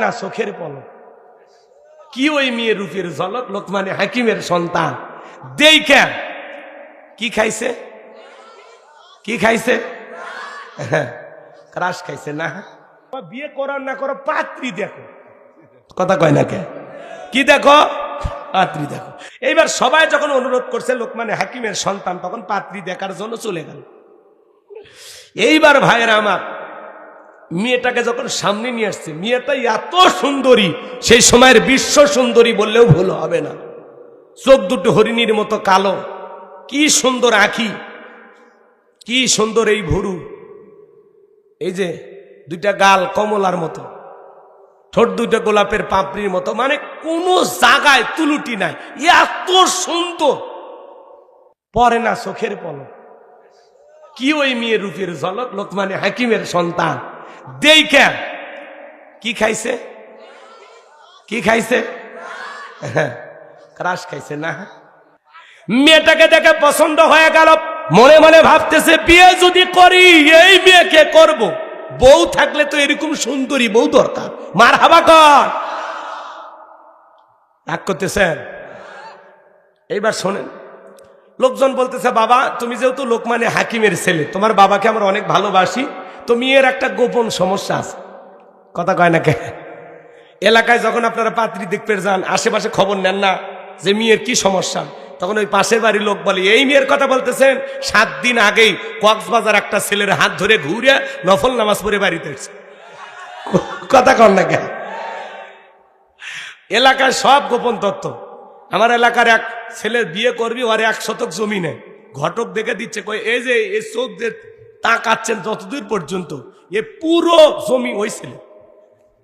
না চোখের পলক কি ওই মেয়ের রূপের ঝলক লোকমানে হাকিমের সন্তান দেইখা কি খাইছে কি খাইছে ক্রাশ খাইছে না বিয়ে করার না করো পাত্রী দেখো কথা কয় না কে কি দেখো পাত্রী দেখো এইবার সবাই যখন অনুরোধ করছে লোকমানে হাকিমের সন্তান তখন পাত্রী দেখার জন্য চলে গেল এইবার ভাইয়েরা আমার মেয়েটাকে যখন সামনে নিয়ে আসছে মেয়েটা এত সুন্দরী সেই সময়ের বিশ্ব সুন্দরী বললেও ভুল হবে না চোখ দুটো হরিণীর মতো কালো কি সুন্দর আঁখি কি সুন্দর এই ভুরু এই যে দুইটা গাল কমলার মতো ঠোঁট দুইটা গোলাপের পাপড়ির মতো মানে কোনো জায়গায় তুলুটি নাই এত সুন্দর পরে না চোখের পলক কি ওই মেয়ের রূপের ঝলক লোকমানে হাকিমের সন্তান দেইখা কি খাইছে কি খাইছে ক্রাশ খাইছে না মেয়েটাকে দেখে পছন্দ হয়ে গেল মনে মনে ভাবতেছে বিয়ে যদি করি এই মেয়েকে করব বউ থাকলে তো এরকম সুন্দরী বউ দরকার মারহাবা কর রাগ করতেছেন এইবার শোনেন লোকজন বলতেছে বাবা তুমি যেহেতু লোকমানে হাকিমের ছেলে তোমার বাবাকে আমরা অনেক ভালোবাসি তো মেয়ের একটা গোপন সমস্যা আছে কথা কয় না কে এলাকায় যখন আপনারা পাত্রী দেখতে যান আশেপাশে খবর নেন না যে মেয়ের কি সমস্যা তখন ওই পাশের বাড়ির লোক বলে এই মেয়ের কথা বলতেছেন 7 দিন আগেই কক্সবাজার একটা ছেলের হাত ধরে ঘুরে নফল নামাজ পড়ে বাড়িতে এসেছে কথা কন না কে এলাকায় সব গোপন তথ্য আমার এলাকার এক ছেলে বিয়ে করবি ওর 1 শতক জমি নেই ঘটক দেখে দিচ্ছে কই এই যে এই চোখ দিয়ে তাকাচ্ছেন যতদূর পর্যন্ত এ পুরো জমি ওই ছেলে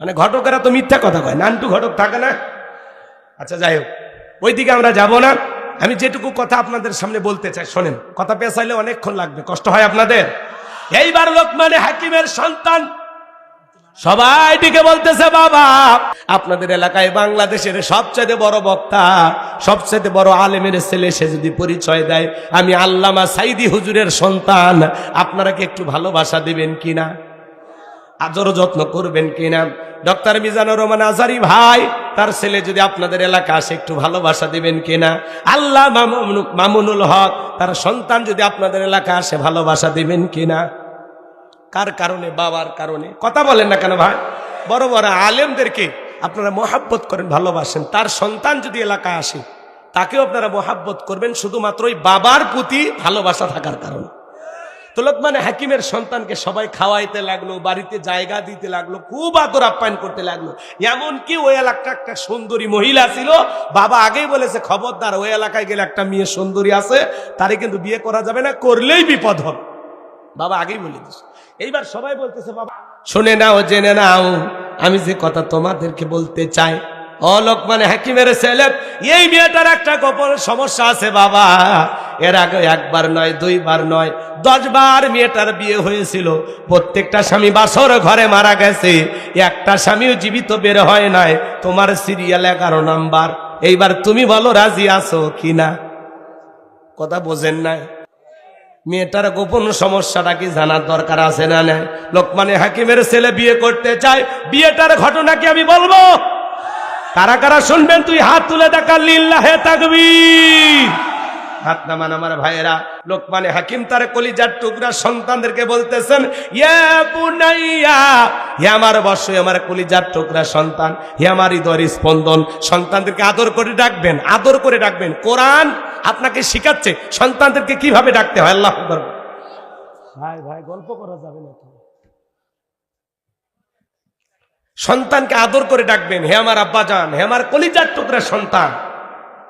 মানে ঘটকেরা তো মিথ্যা কথা কয় নান্টু ঘটক থাকে না আচ্ছা যাই হোক ওইদিকে আমরা যাব না আমি যেটুকু কথা আপনাদের সামনে বলতে চাই শোনেন কথা পেছাইলে অনেকক্ষণ লাগবে কষ্ট হয় আপনাদের এইবার লোকমানে হাকিমের সন্তান সবাই দিকে বলতেছে বাবা আপনাদের এলাকায় বাংলাদেশের সবচেয়ে বড় বক্তা সবচেয়ে বড় আলেমের ছেলে সে যদি পরিচয় দেয় আমি আল্লামা সাইদি হুজুরের সন্তান আপনারা কি একটু ভালোবাসা দিবেন কিনা আদর যত্ন করবেন কিনা ডক্টর মিজানুর রহমান আজারি ভাই তার ছেলে যদি আপনাদের এলাকা আসে একটু ভালোবাসা দিবেন কিনা আল্লাহ মামুনুল হক তার সন্তান যদি আপনাদের এলাকা আসে ভালোবাসা দিবেন কিনা কার কারণে বাবার কারণে কথা বলেন না কেন ভাই বড় বড় আলেমদেরকে আপনারা মোহাব্বত করেন ভালোবাসেন তার সন্তান যদি এলাকায় আসে তাকেও আপনারা মোহাব্বত করবেন শুধুমাত্র ওই বাবার প্রতি ভালোবাসা থাকার কারণে তো লোকমানে হাকিমের সন্তানকে সবাই খাওয়াইতে লাগলো বাড়িতে জায়গা দিতে লাগলো খুব আদর আপ্যায়ন করতে লাগলো এমনকি ওই এলাকাটা একটা সুন্দরী মহিলা ছিল বাবা আগেই বলেছে খবরদার ওই এলাকায় গেলে একটা মেয়ে সুন্দরী আছে তারে কিন্তু বিয়ে করা যাবে না করলেই বিপদ হবে বাবা আগেই বলে দিস এইবার সবাই বলতেছে বাবা শুনে নাও জেনে নাও আমি যে কথা তোমাদেরকে বলতে চাই ও লোকমানে হাকিমের ছেলে এই মেয়েটার একটা গোপন সমস্যা আছে বাবা এর আগে 1 বার নয় 2 বার নয় 10 বার মেয়েটার বিয়ে হয়েছিল প্রত্যেকটা স্বামী বাসর ঘরে মারা গেছে একটা স্বামীও জীবিত বের হয় নাই তোমার সিরিয়াল 11 নাম্বার এইবার তুমি বলো রাজি আছো কিনা কথা বোঝেন না মেয়েটার গোপন সমস্যাটা কি জানার দরকার আছে না নাই লোকমানে হাকিমের ছেলে বিয়ে করতে চায় বিয়েটার ঘটনা কি আমি বলবো কারা কারা শুনবেন তুই হাত তুলে দেখা লিল্লাহে তাকবীর হাত নামান আমার ভাইয়েরা লোকমানে হাকিম তার কলিজার টুকরা সন্তানদেরকে বলতেছেন ইয়া বুনাইয়া হে আমার বর্ষ আমার কলিজার টুকরা সন্তান হে আমার হৃদয়ের স্পন্দন সন্তানদেরকে আদর করে ডাকবেন কোরআন আপনাকে শিখাচ্ছে সন্তানদেরকে কিভাবে ডাকতে হয় আল্লাহু আকবার ভাই ভাই গল্প করা যাবে না সন্তানকে আদর করে ডাকবেন হে আমার আব্বাজান হে আমার কলিজার টুকরা সন্তান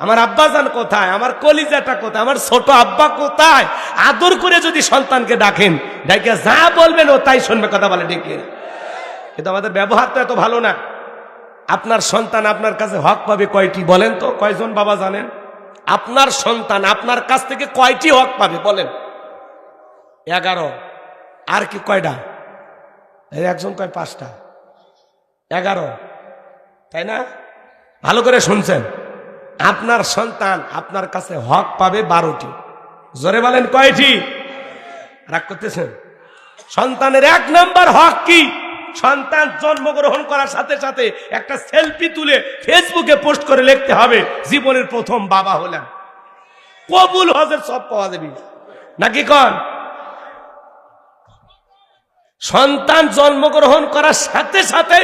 আমার আব্বাজান কোথায় আমার কলিজাটা কোথায় আমার ছোট আব্বা কোথায় আদর করে যদি সন্তানকে ডাকেন ডাকে যা বলবেন ও তাই শুনবে কথা বলে ডেকে কিন্তু আমাদের ব্যবহার তো এত ভালো না আপনার সন্তান আপনার কাছে হক পাবে কয়টি বলেন তো কয়জন বাবা জানেন আপনার সন্তান আপনার কাছ থেকে কয়টি হক পাবে বলেন 11 আর কি কয়টা একজন কয় 5টা 11 তাই না ভালো করে শুনছেন আপনার সন্তান আপনার কাছে হক পাবে 12টি জোরে বলেন কয়টি রাগ করতেছেন সন্তানের 1 নাম্বার হক কি সন্তান জন্মগ্রহণ করার সাথে সাথে একটা সেলফি তুলে ফেসবুকে পোস্ট করে লিখতে হবে জীবনের প্রথম বাবা হলাম। কবুল হজের সব পাওয়া যাবে নাকি কন? সন্তান জন্মগ্রহণ করার সাথে সাথে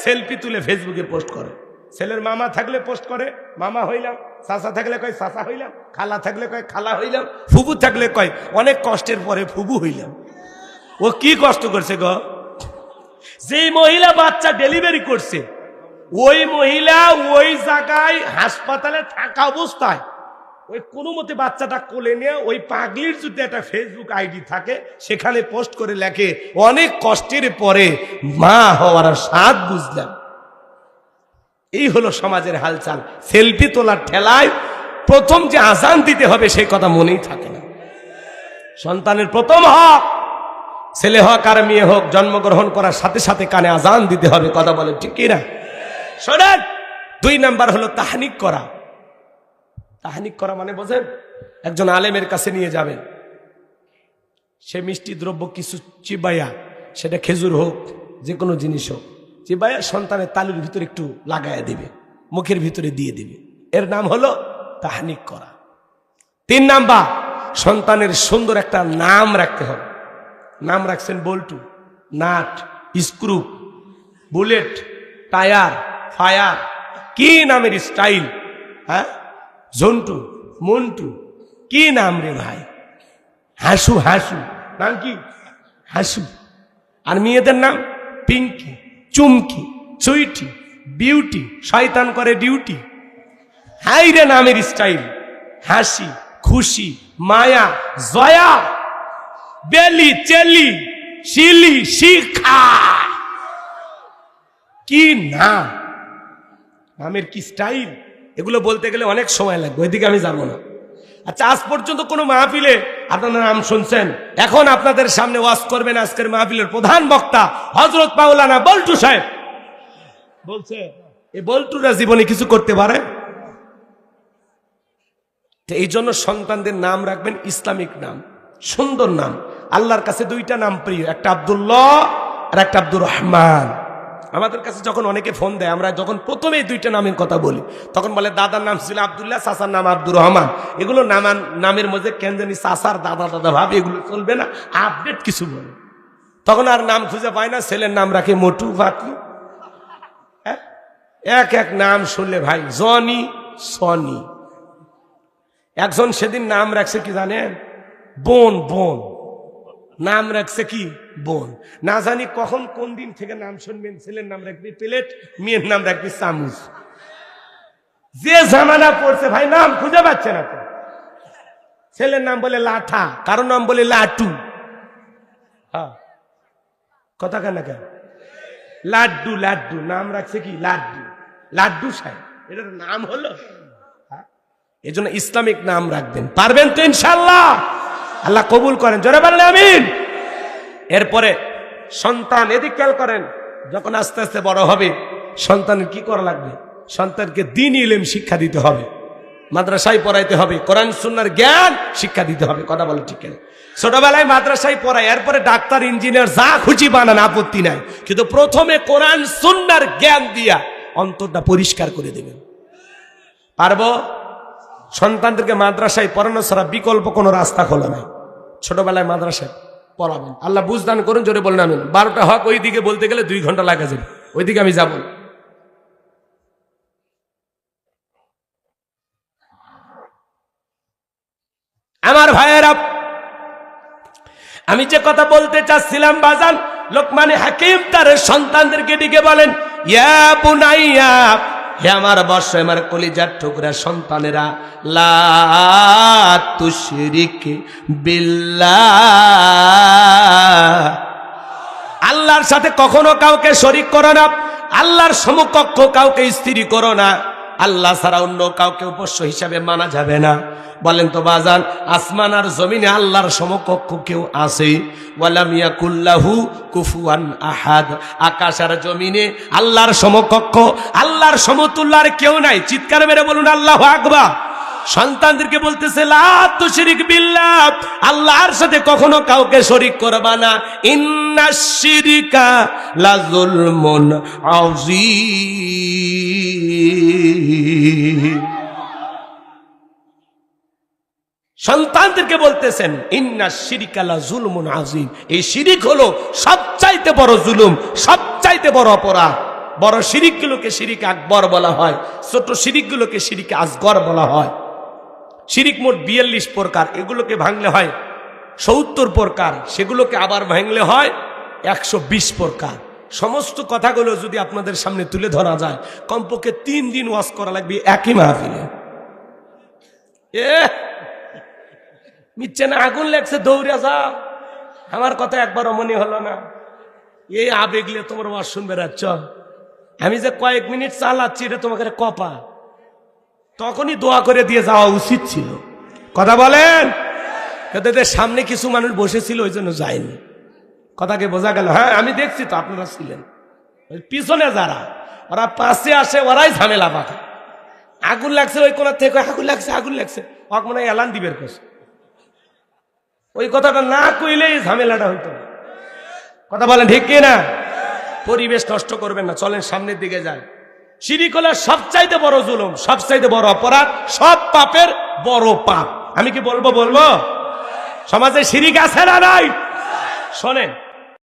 সেলফি তুলে ফেসবুকে পোস্ট করে। ছেলের মামা থাকলে পোস্ট করে মামা হইলাম, চাচা থাকলে কয় চাচা হইলাম, খালা থাকলে কয় খালা হইলাম, ফুবু থাকলে কয় অনেক কষ্টের পরে ফুবু হইলাম। ও কি কষ্ট করছে গো? যে মহিলা বাচ্চা ডেলিভারি করছে ওই মহিলা ওই জায়গায় হাসপাতালে থাকা অবস্থায় ওই কোনো মতে বাচ্চাটা কোলে নিয়ে ওই পাগলির যদি একটা ফেসবুক আইডি থাকে সেখানে পোস্ট করে লেখে অনেক কষ্টের পরে মা হওয়ার স্বাদ বুঝলাম। এই হলো সমাজের হালচাল। সেলফি তোলার ঠেলায় প্রথম যে আজান দিতে হবে সেই কথা মনেই থাকে না। সন্তানের প্রথম হক, ছেলে হোক আর মেয়ে হোক, জন্মগ্রহণ করার সাথে সাথে কানে আজান দিতে হবে। কথা বলে ঠিক কিনা? শোনেন, 2 নাম্বার হলো তাহনিক করা। তাহনিক করা মানে বোঝেন? একজন আলেমের কাছে নিয়ে যাবেন, সে মিষ্টি দ্রব্য কিছু চিবাইয়া, সেটা খেজুর হোক যে কোনো জিনিস হোক, চিবাইয়া সন্তানের তালুর ভিতরে একটু লাগাইয়া দিবে, মুখের ভিতরে দিয়ে দিবে। এর নাম হলো তাহনিক করা। 3 নাম্বার, সন্তানের সুন্দর একটা নাম রাখতে হবে। নাম রাখছেন বল্টু, nut, screw, bullet, tyre, fire, কি নামের স্টাইল? হ্যাঁ, জন্টু, মন্টু, কি নাম রে ভাই? হাসু, হাসু নাম কি? হাসু। আর মেয়েদের নাম পিঙ্কি, চুমকি, সুইটি, বিউটি, শয়তান করে ডিউটি। হাই রে নামের স্টাইল! হাসি, খুশি, মায়া, জয়া, বেলি, চেলি, শিলি, শিখা, কি নাম! নামের কি স্টাইল! এগুলো বলতে গেলে অনেক সময় লাগবে, ওইদিকে আমি যাবো না। আচ্ছা, আজ পর্যন্ত কোনো মাহফিলে আপনারা নাম শুনছেন? এখন আপনাদের সামনে ওয়াজ করবেন আজকের মাহফিলের প্রধান বক্তা হযরত মাওলানা বল্টু সাহেব। বলছে এই বল্টুরা জীবনে কিছু করতে পারে? এই জন্য সন্তানদের নাম রাখবেন ইসলামিক নাম, সুন্দর নাম। আল্লাহর কাছে 2টা নাম প্রিয়, একটা আব্দুল্লাহ আর একটা আব্দুর রহমান। আমাদের কাছে যখন অনেকে ফোন দেয়, আমরা যখন প্রথমে 2টা নামের কথা বলি তখন বলে দাদার নাম ছিল আব্দুল্লাহ, চাচার নাম আব্দুর রহমান। এগুলো নামের মধ্যে কেন জানি চাচার দাদা দাদা ভাব, এগুলো চলবে না, আপডেট কিছু বলে। তখন আর নাম খুঁজে পায় না, ছেলের নাম রাখে মোটু, ফাটু, এক এক নাম শুনলে ভাই, জনি, সনি। একজন সেদিন নাম রাখছে কি জানেন? বোন। বোন নাম রাখছে কি? বোন। না জানি কখন কোন দিন থেকে নাম শুনবেন, ছেলের নাম রাখবি প্লেট, মেয়ের নাম রাখবি চামচ। যে জামানা পড়ছে ভাই, নাম খুঁজে পাচ্ছে না তো। ছেলের নাম বলে লাঠা, কারো নাম বলে লাটু। হ্যাঁ, কথা কেন কেন? লাড্ডু, লাড্ডু নাম রাখছে কি? লাড্ডু, লাড্ডু সাহেব, এটার নাম হলো। এই জন্য ইসলামিক নাম রাখবেন। পারবেন তো ইনশাআল্লাহ? আল্লাহ কবুল করেন, জোরে বলেন আমিন। এরপরে সন্তান, এদিক খেয়াল করেন, যখন আস্তে আস্তে বড় হবে সন্তানের কি করা লাগবে? সন্তানকে দ্বীনি ইলম শিক্ষা দিতে হবে, মাদ্রাসায় পড়াইতে হবে, কোরআন সুন্নাহর জ্ঞান শিক্ষা দিতে হবে। কথা বলে ঠিক না? ছোটবেলায় মাদ্রাসায় পড়ায়, এরপরে ডাক্তার, ইঞ্জিনিয়ার যা খুশি বানান, আপত্তি নাই, কিন্তু প্রথমে কোরআন সুন্নাহর জ্ঞান দিয়া অন্তরটা পরিষ্কার করে দেবেন। পারবো? সন্তানদেরকে মাদ্রাসায় পড়ানো ছাড়া বিকল্প কোনো রাস্তা খোলা নাই। ছোটবেলায় মাদ্রাসায় পড়াবেন। আল্লাহ বুঝদান করুন, জোরে বলেন আমিন। 12টা হক ওই দিকে বলতে গেলে 2 ঘন্টা লাগা যাবে, ওইদিকে আমি যাব। আমার ভাইয়েরা, আমি যে কথা বলতে চাচ্ছিলাম বাজান, লোকমানে হাকিম তার সন্তানদেরকে ডেকে বলেন, ইয়া বুনাইয়া, হে আমার বর্ষ, আমার কলিজার টুকরা সন্তানেরা, লা তুশরিক বিল্লাহ, আল্লাহর সাথে কখনো কাউকে শরীক করো না, আল্লাহর সমকক্ষ কাউকে স্ত্রী করো না, আল্লাহ ছাড়া অন্য কাউকে উপাস্য হিসাবে মানা যাবে না। বলেন তো বাজান, আসমান আর জমিনে আল্লাহর সমকক্ষ কেউ আছে? ওয়ালাম ইয়াকুল্লাহু কুফুয়ান আহাদ, আকাশ আর জমিনে আল্লাহর সমকক্ষ, আল্লাহর সমতুল্য আর কেউ নাই। চিৎকার মেরে বলুন আল্লাহু আকবার। সন্তানদেরকে বলতেছে লা তুশরিক বিল্লাহ, আল্লাহর সাথে কখনো কাউকে শরীক করবা না। ইন্নাশ শিরকা লাযুলমুন আযীম। সন্তানদেরকে বলতেছেন ইন্নাশ শিরকা লাযুলমুন আযীম, এই শিরিক হলো সবচাইতে বড় জুলুম, সবচাইতে বড় অপরাধ। বড় শিরিকগুলোকে শিরিক আকবর বলা হয়, ছোট শিরিকগুলোকে শিরিক আসগর বলা হয়। শিরিক মোট 42 প্রকার, এগুলোকে ভাঙলে হয় 70 প্রকার, সেগুলোকে আবার ভাঙলে হয় 120 প্রকার। সমস্ত কথাগুলো যদি আপনাদের সামনে তুলে ধরা যায় কমপক্ষে 3 দিন ওয়াজ করা লাগবে একই মাহফিলে। মিচ্ছে না আগুন লাগছে দৌড়ে যাও, আমার কথা একবারও মনে হলো না। এই আবেগলে তোমার ওয়াজ শুনবে রাচ্ছ, আমি যে কয়েক মিনিট চালাচ্ছি এটা তোমাকে কপা, তখনই দোয়া করে দিয়ে যাওয়া উচিত ছিল। কথা বলেন? এদের সামনে কিছু মানুষ বসেছিল ওই জন্য যায়নি। কথাকে বোঝা গেল? হ্যাঁ আমি দেখছি তো, আপনারা ছিলেন। পিছনে যারা ওরা পাশে আসে ওরাই ঝামেলা পাঠা। আগুন লাগছে ওই কোনার থেকে, আগুন লাগছে আগুন লাগছে, ওকে মনে হয় এলান দিবের কাছে। ওই কথাটা না কইলেই ঝামেলাটা হইতো না। কথা বলেন ঠিক কি না? পরিবেশ নষ্ট করবেন না, চলেন সামনের দিকে যান। শিরিক হলো সবচাইতে বড় জুলুম, সবচাইতে বড় অপরাধ, সব পাপের বড় পাপ। আমি কি বলবো? সমাজে শিরিক আছে না নাই? শোনেন,